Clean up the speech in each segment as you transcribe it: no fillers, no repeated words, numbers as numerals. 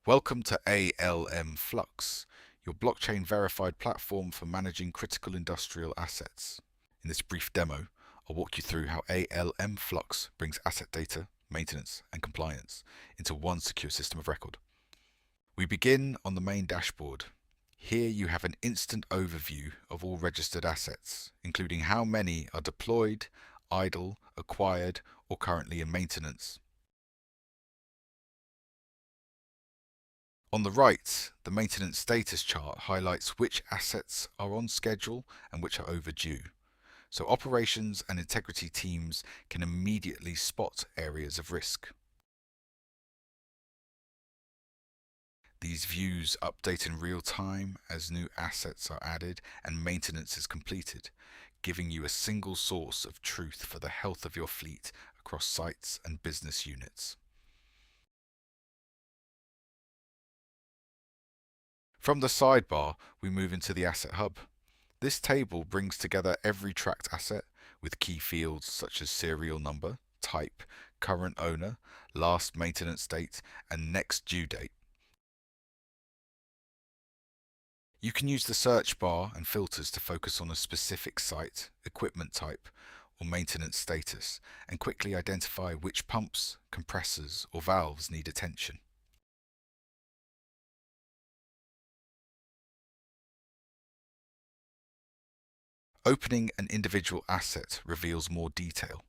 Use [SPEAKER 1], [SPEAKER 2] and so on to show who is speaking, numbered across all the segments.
[SPEAKER 1] Welcome to ALMFlux, your blockchain verified platform for managing critical industrial assets. In this brief demo, I'll walk you through how ALMFlux brings asset data, maintenance, and compliance into one secure system of record. We begin on the main dashboard. Here you have an instant overview of all registered assets, including how many are deployed, idle, acquired, or currently in maintenance. On the right, the maintenance status chart highlights which assets are on schedule and which are overdue, so operations and integrity teams can immediately spot areas of risk. These views update in real time as new assets are added and maintenance is completed, giving you a single source of truth for the health of your fleet across sites and business units. From the sidebar, we move into the Asset Hub. This table brings together every tracked asset with key fields such as serial number, type, current owner, last maintenance date, and next due date. You can use the search bar and filters to focus on a specific site, equipment type, or maintenance status, and quickly identify which pumps, compressors, or valves need attention. Opening an individual asset reveals more detail.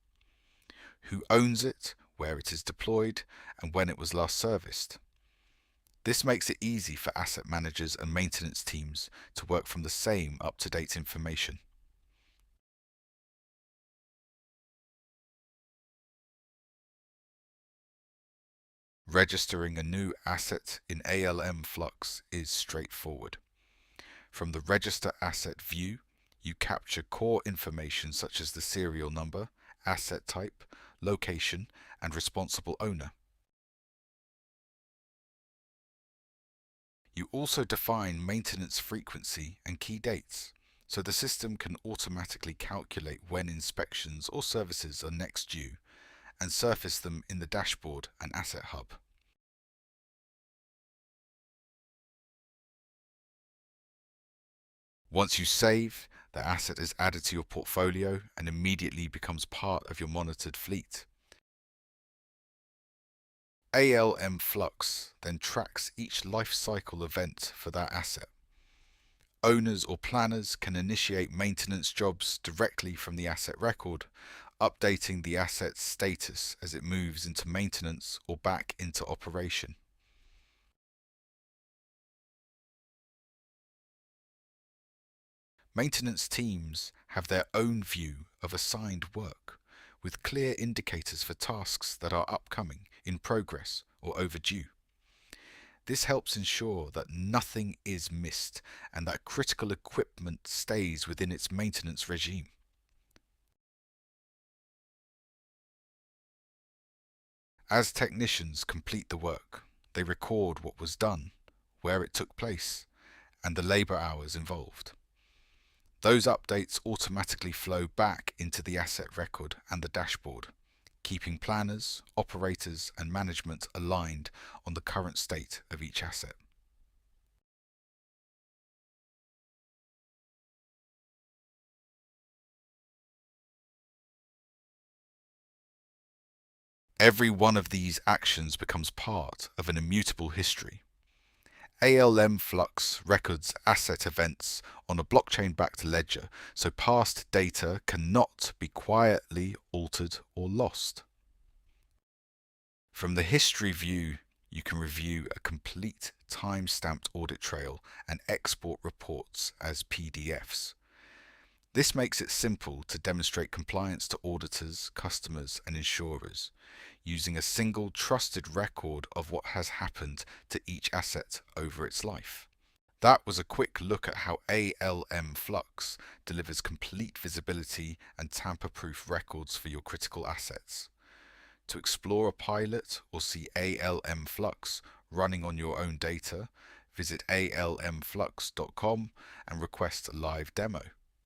[SPEAKER 1] Who owns it, where it is deployed, and when it was last serviced. This makes it easy for asset managers and maintenance teams to work from the same up-to-date information. Registering a new asset in ALMFlux is straightforward. From the Register Asset view, you capture core information such as the serial number, asset type, location, and responsible owner. You also define maintenance frequency and key dates, so the system can automatically calculate when inspections or services are next due and surface them in the dashboard and Asset Hub. Once you save, the asset is added to your portfolio and immediately becomes part of your monitored fleet. ALMFlux then tracks each lifecycle event for that asset. Owners or planners can initiate maintenance jobs directly from the asset record, updating the asset's status as it moves into maintenance or back into operation. Maintenance teams have their own view of assigned work, with clear indicators for tasks that are upcoming, in progress, or overdue. This helps ensure that nothing is missed and that critical equipment stays within its maintenance regime. As technicians complete the work, they record what was done, where it took place, and the labour hours involved. Those updates automatically flow back into the asset record and the dashboard, keeping planners, operators, and management aligned on the current state of each asset. Every one of these actions becomes part of an immutable history. ALMFlux records asset events on a blockchain-backed ledger, so past data cannot be quietly altered or lost. From the history view, you can review a complete time-stamped audit trail and export reports as PDFs. This makes it simple to demonstrate compliance to auditors, customers, and insurers, using a single trusted record of what has happened to each asset over its life. That was a quick look at how ALMFlux delivers complete visibility and tamper-proof records for your critical assets. To explore a pilot or see ALMFlux running on your own data, visit almflux.com and request a live demo.